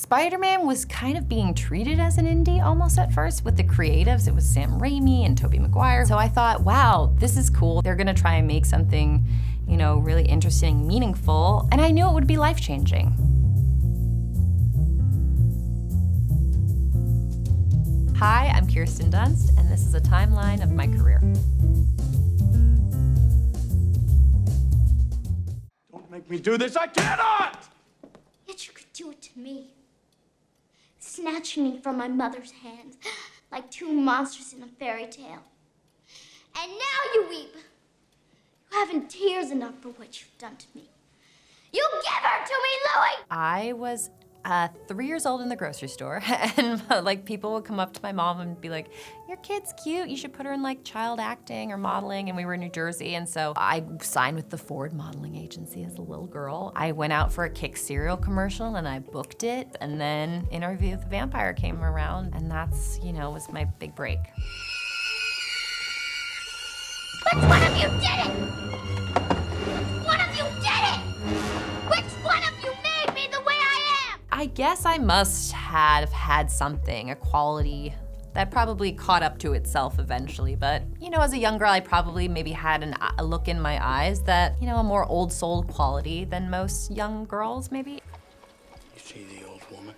Spider-Man was kind of being treated as an indie almost at first with the creatives. It was Sam Raimi and Tobey Maguire. So I thought, wow, this is cool. They're gonna try and make something, you know, really interesting, meaningful, and I knew it would be life-changing. Hi, I'm Kirsten Dunst, and this is a timeline of my career. Don't make me do this, I cannot! Yet you could do it to me. Snatching me from my mother's hands like two monsters in a fairy tale. And now you weep. You haven't tears enough for what you've done to me. You give her to me, Louie! I was 3 years old in the grocery store, and like people would come up to my mom and be like, your kid's cute, you should put her in like child acting or modeling, and we were in New Jersey, and so I signed with the Ford modeling agency as a little girl. I went out for a Kick cereal commercial and I booked it, and then Interview with the Vampire came around, and that's, you know, was my big break. Which one of you did it? One of you did it! Which one of you made me the way I am? I guess I must have had something, a quality that probably caught up to itself eventually, but you know, as a young girl, I probably maybe had a look in my eyes that, you know, a more old soul quality than most young girls, maybe. You see the old woman?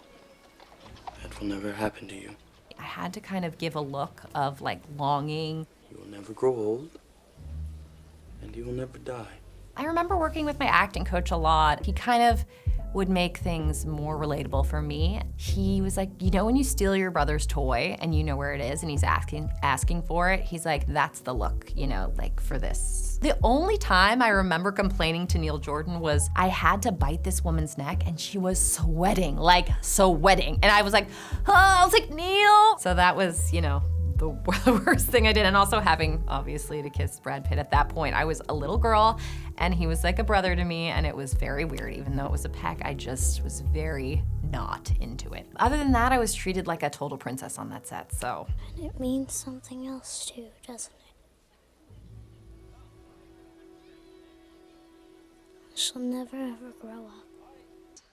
That will never happen to you. I had to kind of give a look of like longing. You will never grow old, and you will never die. I remember working with my acting coach a lot. He kind of would make things more relatable for me. He was like, you know when you steal your brother's toy and you know where it is and he's asking for it, he's like, that's the look, you know, like for this. The only time I remember complaining to Neil Jordan was I had to bite this woman's neck and she was sweating, like sweating. And I was like, oh, I was like, Neil. So that was, you know, the worst thing I did. And also having, obviously, to kiss Brad Pitt at that point. I was a little girl and he was like a brother to me, and it was very weird. Even though it was a peck, I just was very not into it. Other than that, I was treated like a total princess on that set, so. And it means something else too, doesn't it? I shall never ever grow up.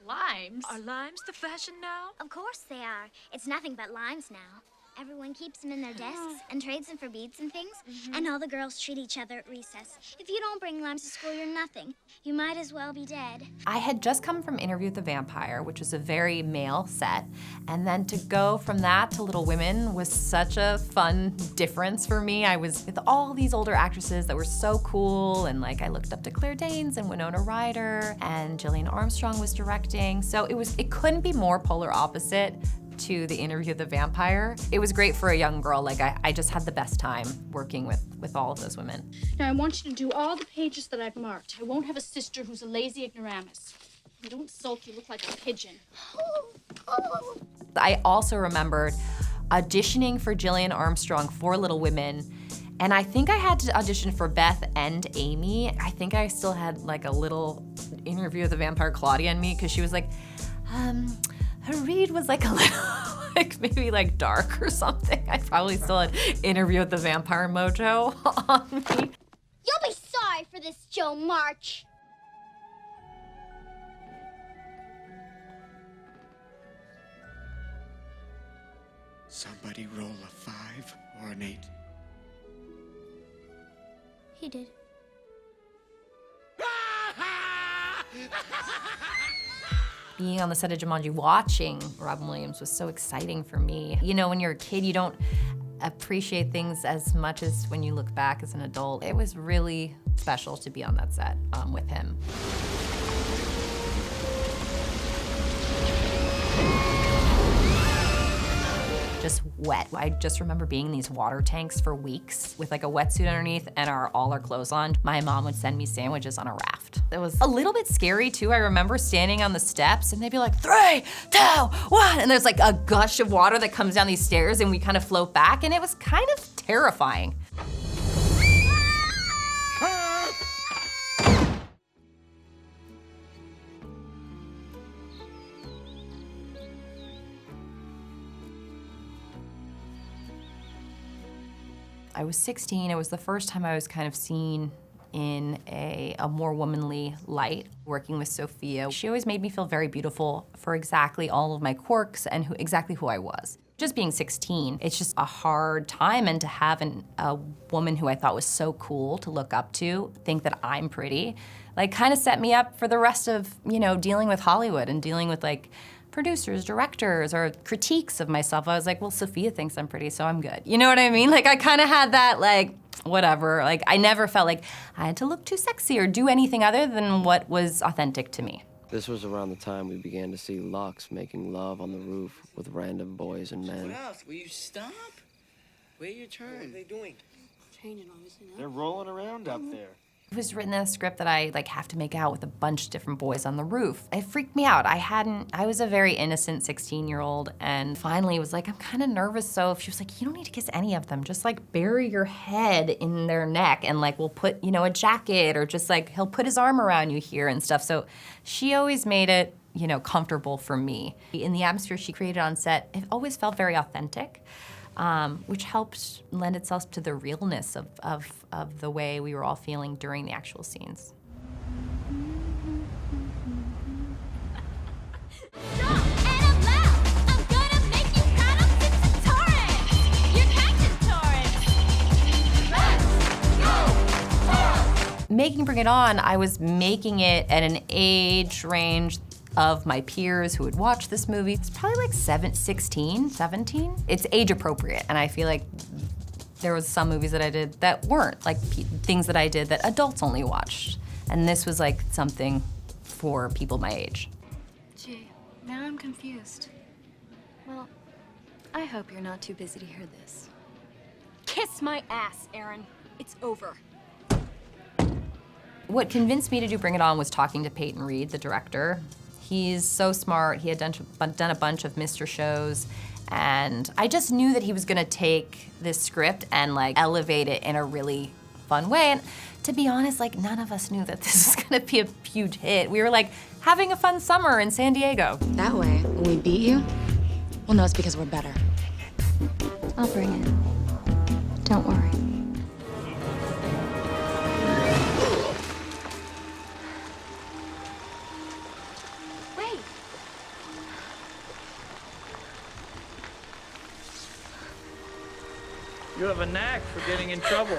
Limes? Are limes the fashion now? Of course they are. It's nothing but limes now. Everyone keeps them in their desks and trades them for beads and things. And all the girls treat each other at recess. If you don't bring limes to school, you're nothing. You might as well be dead. I had just come from Interview with the Vampire, which was a very male set. And then to go from that to Little Women was such a fun difference for me. I was with all these older actresses that were so cool. And like I looked up to Claire Danes and Winona Ryder, and Gillian Armstrong was directing. So it couldn't be more polar opposite to the Interview with the Vampire. It was great for a young girl. Like I just had the best time working with all of those women. Now I want you to do all the pages that I've marked. I won't have a sister who's a lazy ignoramus. And don't sulk, you look like a pigeon. I also remembered auditioning for Gillian Armstrong for Little Women, and I think I had to audition for Beth and Amy. I think I still had like a little Interview with the Vampire Claudia in me, because she was like, her read was like a little, like maybe like dark or something. I probably still had Interview with the Vampire mojo on me. You'll be sorry for this, Joe March. Somebody roll a 5 or an 8. He did. Being on the set of Jumanji, watching Robin Williams was so exciting for me. You know, when you're a kid, you don't appreciate things as much as when you look back as an adult. It was really special to be on that set with him. Just wet. I just remember being in these water tanks for weeks with like a wetsuit underneath and all our clothes on. My mom would send me sandwiches on a raft. It was a little bit scary too. I remember standing on the steps and they'd be like, 3, 2, 1, and there's like a gush of water that comes down these stairs and we kind of float back, and it was kind of terrifying. I was 16. It was the first time I was kind of seeing in a more womanly light, working with Sophia. She always made me feel very beautiful for exactly all of my quirks and exactly who I was. Just being 16, it's just a hard time, and to have a woman who I thought was so cool to look up to think that I'm pretty, like kind of set me up for the rest of, you know, dealing with Hollywood and dealing with like producers, directors, or critiques of myself. I was like, well, Sophia thinks I'm pretty, so I'm good. You know what I mean? Like I kind of had that like, whatever. Like I never felt like I had to look too sexy or do anything other than what was authentic to me. This was around the time we began to see Lux making love on the roof with random boys and men. What else? Will you stop? Wait your turn. What are they doing? Changing all this, They're rolling around up there. It was written in a script that I like have to make out with a bunch of different boys on the roof. It freaked me out. I was a very innocent 16-year-old, and finally was like, I'm kind of nervous, so she was like, you don't need to kiss any of them. Just like bury your head in their neck and like we'll put, you know, a jacket, or just like he'll put his arm around you here and stuff. So she always made it, you know, comfortable for me. In the atmosphere she created on set, it always felt very authentic. Which helped lend itself to the realness of the way we were all feeling during the actual scenes. Making Bring It On, I was making it at an age range of my peers who would watch this movie. It's probably like 16, 17. It's age appropriate, and I feel like there was some movies that I did that weren't, like things that I did that adults only watched. And this was like something for people my age. Gee, now I'm confused. Well, I hope you're not too busy to hear this. Kiss my ass, Aaron. It's over. What convinced me to do Bring It On was talking to Peyton Reed, the director. He's so smart. He had done a bunch of Mr. shows, and I just knew that he was gonna take this script and like elevate it in a really fun way. And to be honest, like none of us knew that this was gonna be a huge hit. We were like having a fun summer in San Diego. That way, when we beat you, we'll know it's because we're better. I'll bring it. Don't worry. You have a knack for getting in trouble.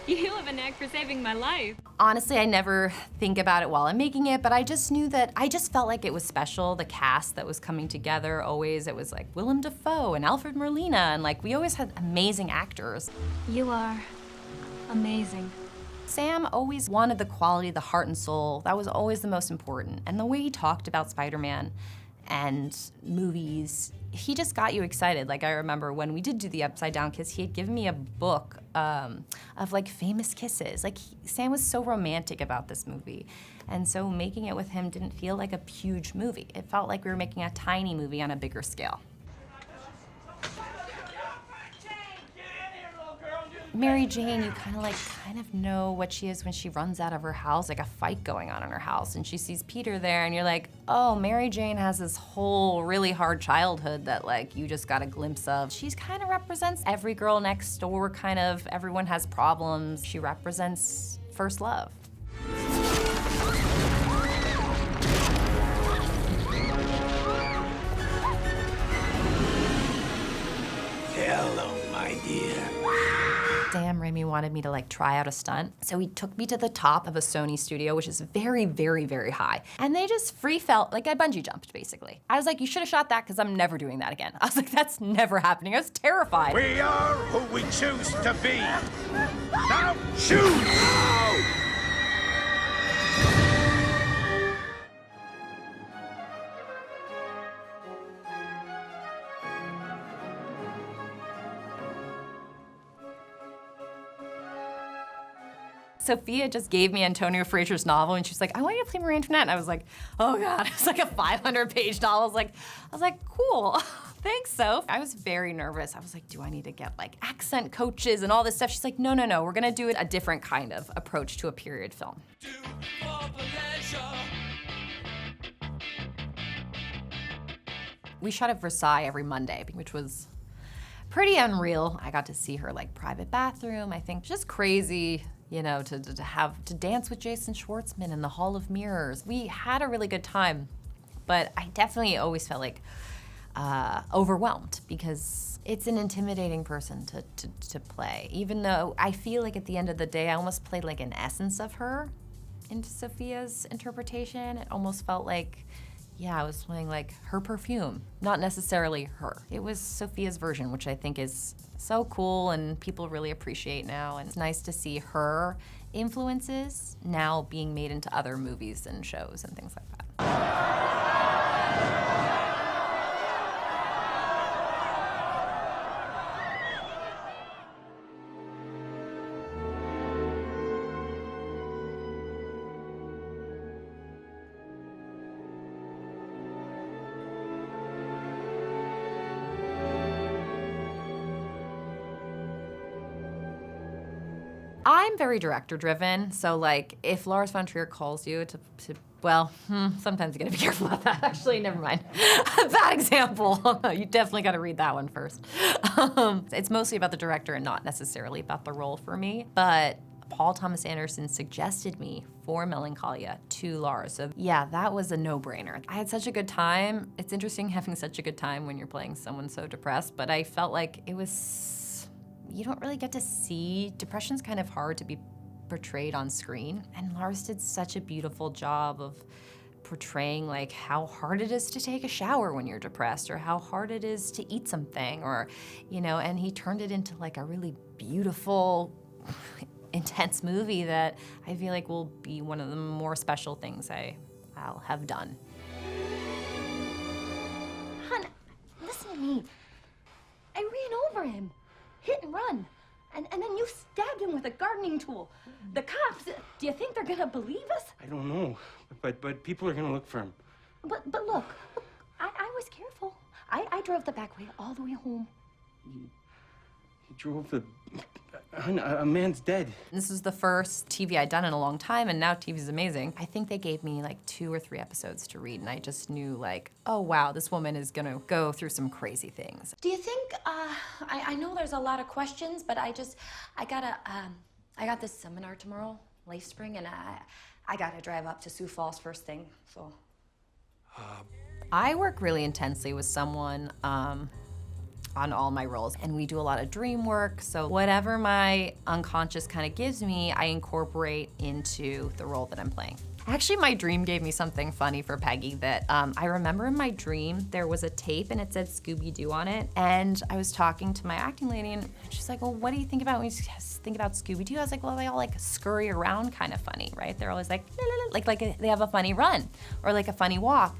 You have a knack for saving my life. Honestly, I never think about it while I'm making it, but I just knew that, I just felt like it was special. The cast that was coming together, always, it was like Willem Dafoe and Alfred Molina, and like we always had amazing actors. You are amazing. Sam always wanted the quality, the heart and soul. That was always the most important. And the way he talked about Spider-Man and movies, he just got you excited. Like I remember when we did do the Upside Down Kiss, he had given me a book of like famous kisses. Like Sam was so romantic about this movie. And so making it with him didn't feel like a huge movie. It felt like we were making a tiny movie on a bigger scale. Mary Jane, you kind of know what she is when she runs out of her house, like a fight going on in her house, and she sees Peter there, and you're like, oh, Mary Jane has this whole really hard childhood that like you just got a glimpse of. She kind of represents every girl next door, kind of, everyone has problems. She represents first love. Hello, my dear. Sam Raimi wanted me to like try out a stunt. So he took me to the top of a Sony studio, which is very, very, very high. And they just free fell, like I bungee jumped basically. I was like, you should have shot that because I'm never doing that again. I was like, that's never happening. I was terrified. We are who we choose to be. Now choose! Sophia just gave me Antonio Fraser's novel, and she's like, I want you to play Marie-Антуанетта. And I was like, oh God, it's like a 500-page novel. I was like, cool, thanks, Soph. I was very nervous. I was like, do I need to get like accent coaches and all this stuff? She's like, no, no, no, we're gonna do it a different kind of approach to a period film. We shot at Versailles every Monday, which was pretty unreal. I got to see her like private bathroom. I think just crazy you know, to dance with Jason Schwartzman in the Hall of Mirrors. We had a really good time, but I definitely always felt like overwhelmed because it's an intimidating person to play. Even though I feel like at the end of the day, I almost played like an essence of her into Sophia's interpretation. It almost felt like, yeah, I was playing like her perfume, not necessarily her. It was Sophia's version, which I think is so cool and people really appreciate now. And it's nice to see her influences now being made into other movies and shows and things like that. I'm very director-driven, so like if Lars von Trier calls you sometimes you gotta be careful about that. Actually, never mind. Bad example. You definitely gotta read that one first. It's mostly about the director and not necessarily about the role for me, but Paul Thomas Anderson suggested me for Melancholia to Lars. So yeah, that was a no-brainer. I had such a good time. It's interesting having such a good time when you're playing someone so depressed, but I felt like it was, you don't really get to see, depression's kind of hard to be portrayed on screen. And Lars did such a beautiful job of portraying like how hard it is to take a shower when you're depressed or how hard it is to eat something or, you know, and he turned it into like a really beautiful, intense movie that I feel like will be one of the more special things I'll have done. Hon, listen to me. I ran over him. Hit and run. And then you stabbed him with a gardening tool. The cops, do you think they're gonna believe us? I don't know, but people are gonna look for him. But look, I was careful. I drove the back way all the way home. He drove a man's dead. This was the first TV I'd done in a long time, and now TV's amazing. I think they gave me like 2 or 3 episodes to read, and I just knew like, oh wow, this woman is gonna go through some crazy things. Do you think, I know there's a lot of questions, but I got this seminar tomorrow, LifeSpring, and I gotta drive up to Sioux Falls first thing, so. I work really intensely with someone on all my roles, and we do a lot of dream work, so whatever my unconscious kind of gives me, I incorporate into the role that I'm playing. Actually, my dream gave me something funny for Peggy that I remember in my dream, there was a tape and it said Scooby-Doo on it, and I was talking to my acting lady and she's like, well, what do you think about when you think about Scooby-Doo? I was like, well, they all like scurry around kind of funny, right? They're always like, la, la, la, like they have a funny run or like a funny walk.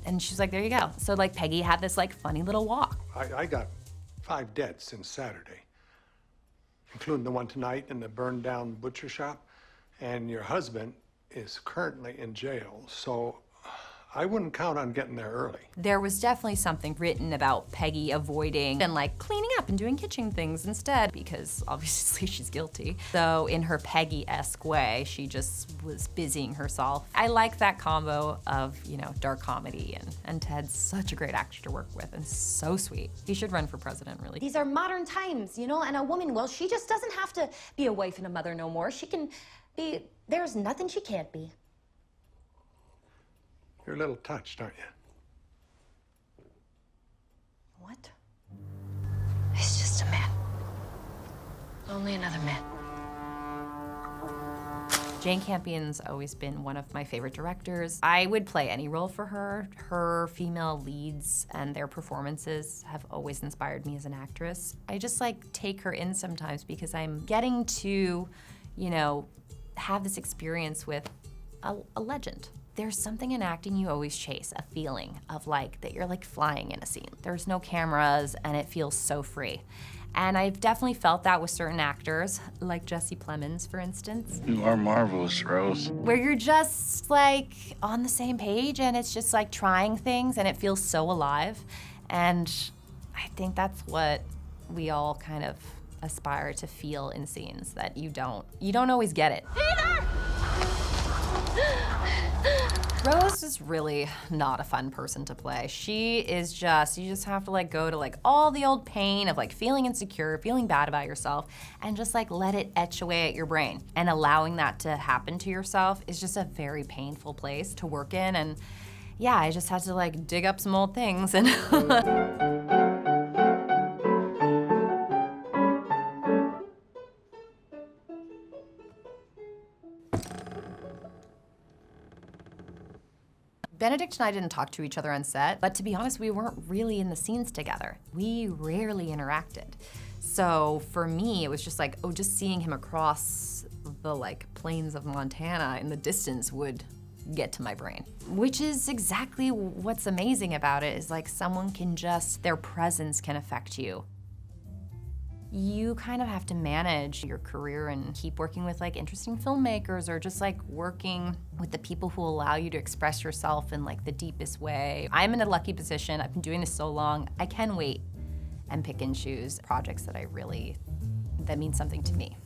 And she's like, there you go. So like Peggy had this like funny little walk. I got 5 deaths since Saturday, including the one tonight in the burned down butcher shop. And your husband is currently in jail, so I wouldn't count on getting there early. There was definitely something written about Peggy avoiding and like cleaning up and doing kitchen things instead because obviously she's guilty. So in her Peggy-esque way, she just was busying herself. I like that combo of, you know, dark comedy and Ted's such a great actor to work with and so sweet. He should run for president, really. These are modern times, you know, and a woman, well, she just doesn't have to be a wife and a mother no more. She can be, there's nothing she can't be. You're a little touched, aren't you? What? He's just a man. Only another man. Jane Campion's always been one of my favorite directors. I would play any role for her. Her female leads and their performances have always inspired me as an actress. I just like take her in sometimes because I'm getting to, you know, have this experience with a legend. There's something in acting you always chase, a feeling of like that you're like flying in a scene. There's no cameras and it feels so free. And I've definitely felt that with certain actors, like Jesse Plemons, for instance. You are marvelous, Rose. Where you're just like on the same page and it's just like trying things and it feels so alive. And I think that's what we all kind of aspire to feel in scenes that you don't always get it. Peter! Rose is really not a fun person to play. She is just, you just have to like go to like all the old pain of like feeling insecure, feeling bad about yourself, and just like let it etch away at your brain. And allowing that to happen to yourself is just a very painful place to work in. And yeah, I just had to like dig up some old things and Benedict and I didn't talk to each other on set, but to be honest, we weren't really in the scenes together. We rarely interacted. So for me, it was just like, oh, just seeing him across the like plains of Montana in the distance would get to my brain. Which is exactly what's amazing about it, is like someone can just, their presence can affect you. You kind of have to manage your career and keep working with like interesting filmmakers, or just like working with the people who allow you to express yourself in like the deepest way. I'm in a lucky position. I've been doing this so long. I can wait and pick and choose projects that mean something to me.